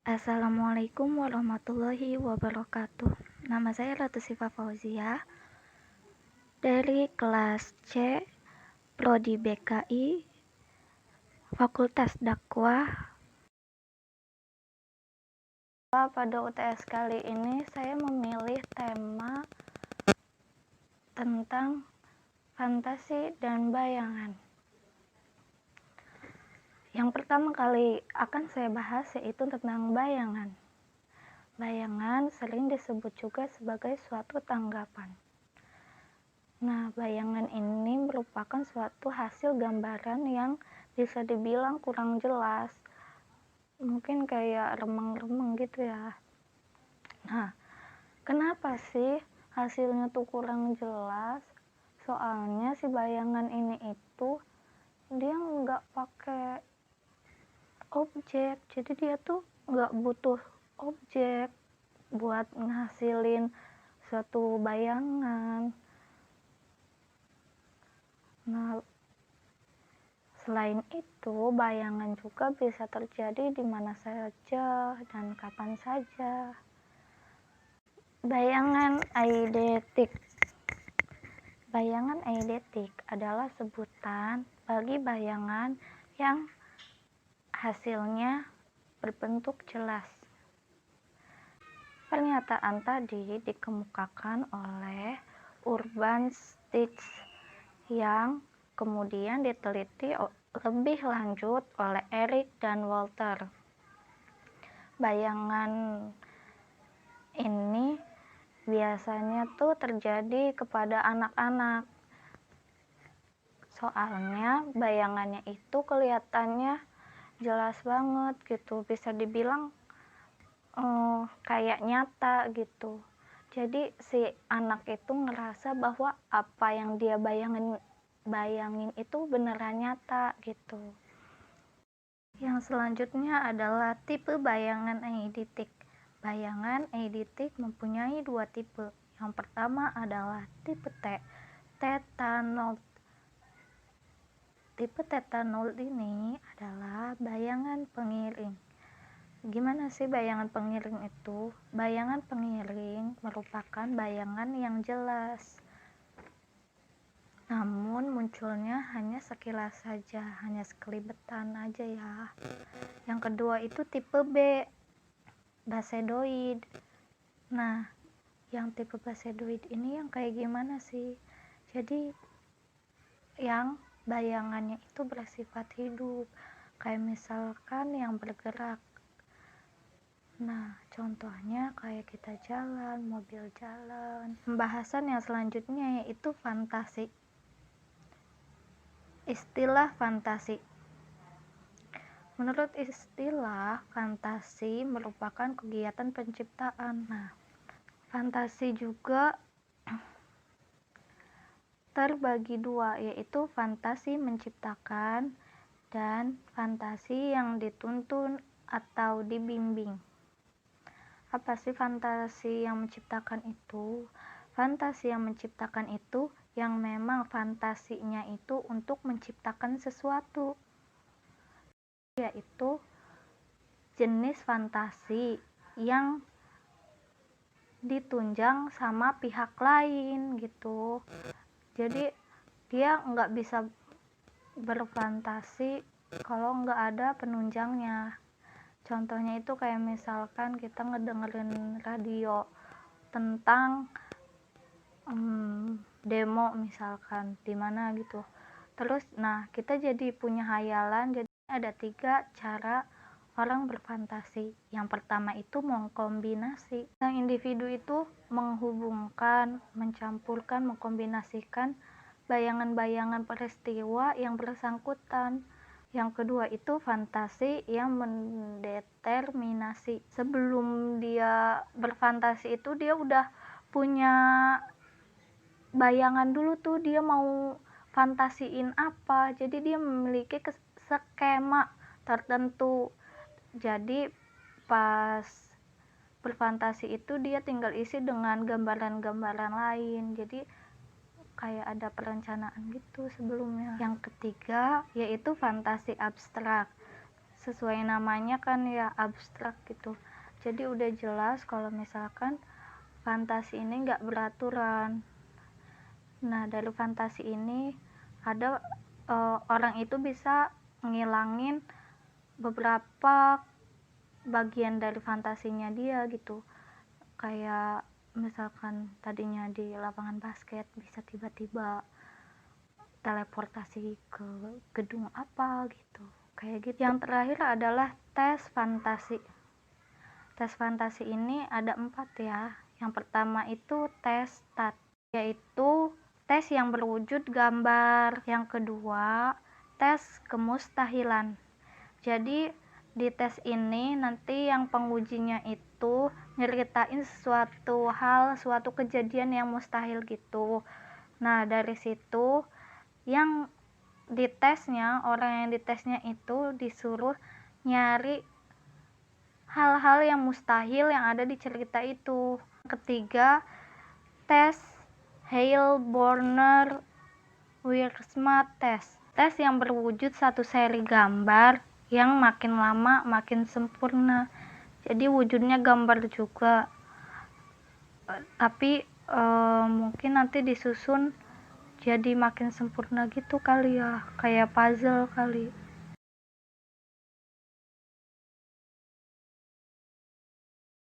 Assalamualaikum warahmatullahi wabarakatuh. Nama saya Ratu Sifa Fauzia dari kelas C, Prodi BKI, Fakultas Dakwah. Pada UTS kali ini saya memilih tema tentang fantasi dan bayangan. Yang pertama kali akan saya bahas yaitu tentang bayangan. Bayangan sering disebut juga sebagai suatu tanggapan. Nah, bayangan ini merupakan suatu hasil gambaran yang bisa dibilang kurang jelas. Mungkin kayak remeng-remeng gitu ya. Nah, kenapa sih hasilnya tuh kurang jelas? Soalnya si bayangan ini itu dia nggak pakai objek. Jadi dia tuh nggak butuh objek buat ngasilin suatu bayangan. Nah, selain itu, bayangan juga bisa terjadi di mana saja dan kapan saja. Bayangan eidetik. Bayangan eidetik adalah sebutan bagi bayangan yang hasilnya berbentuk jelas. Pernyataan tadi dikemukakan oleh Urban Stichts yang kemudian diteliti lebih lanjut oleh Eric dan Walter. Bayangan ini biasanya tuh terjadi kepada anak-anak. Soalnya bayangannya itu kelihatannya jelas banget gitu, bisa dibilang kayak nyata gitu. Jadi si anak itu ngerasa bahwa apa yang dia bayangin itu beneran nyata gitu. Yang selanjutnya adalah tipe bayangan eidetik. Bayangan eidetik mempunyai dua tipe. Yang pertama adalah tipe T, theta null. Tipe theta null ini adalah bayangan pengiring. Gimana sih bayangan pengiring itu? Bayangan pengiring merupakan bayangan yang jelas, namun munculnya hanya sekilas saja, hanya sekelibetan aja ya. Yang kedua itu tipe B, basedoid. Nah, yang tipe basedoid ini yang kayak gimana sih? Jadi yang bayangannya itu bersifat hidup, kayak misalkan yang bergerak. Nah, contohnya kayak kita jalan, mobil jalan. Pembahasan yang selanjutnya yaitu fantasi. Istilah fantasi. Menurut istilah, fantasi merupakan kegiatan penciptaan. Nah, fantasi juga terbagi dua, yaitu fantasi menciptakan dan fantasi yang dituntun atau dibimbing. Apa sih fantasi yang menciptakan itu? Fantasi yang menciptakan itu yang memang fantasinya itu untuk menciptakan sesuatu, yaitu jenis fantasi yang ditunjang sama pihak lain gitu. Jadi dia nggak bisa berfantasi kalau nggak ada penunjangnya. Contohnya itu kayak misalkan kita ngedengerin radio tentang demo misalkan di mana gitu. Terus nah kita jadi punya hayalan. Jadi ada 3 cara orang berfantasi. Yang pertama itu mengkombinasi. Yang individu itu menghubungkan, mencampurkan, mengkombinasikan bayangan-bayangan peristiwa yang bersangkutan. Yang kedua itu fantasi yang mendeterminasi. Sebelum dia berfantasi itu dia udah punya bayangan dulu tuh dia mau fantasiin apa. Jadi dia memiliki skema tertentu. Jadi pas berfantasi itu dia tinggal isi dengan gambaran-gambaran lain. Jadi kayak ada perencanaan gitu sebelumnya. Yang ketiga yaitu fantasi abstrak. sesuai namanya kan ya abstrak gitu. Jadi udah jelas kalau misalkan fantasi ini nggak beraturan. Nah, dari fantasi ini ada orang itu bisa ngilangin beberapa bagian dari fantasinya dia gitu. Kayak misalkan tadinya di lapangan basket bisa tiba-tiba teleportasi ke gedung apa gitu. Kayak gitu. Yang terakhir adalah tes fantasi. Tes fantasi ini ada 4 ya. Yang pertama itu tes STAT, yaitu tes yang berwujud gambar. Yang kedua, tes kemustahilan. Jadi di tes ini nanti yang pengujinya itu nyeritain suatu hal, suatu kejadian yang mustahil gitu. Nah, dari situ yang ditesnya, orang yang ditesnya itu disuruh nyari hal-hal yang mustahil yang ada di cerita itu. Ketiga, tes Heilbronner-Wiersma test. Tes yang berwujud satu seri gambar yang makin lama makin sempurna. Jadi wujudnya gambar juga. Tapi mungkin nanti disusun jadi makin sempurna gitu kali ya, kayak puzzle kali.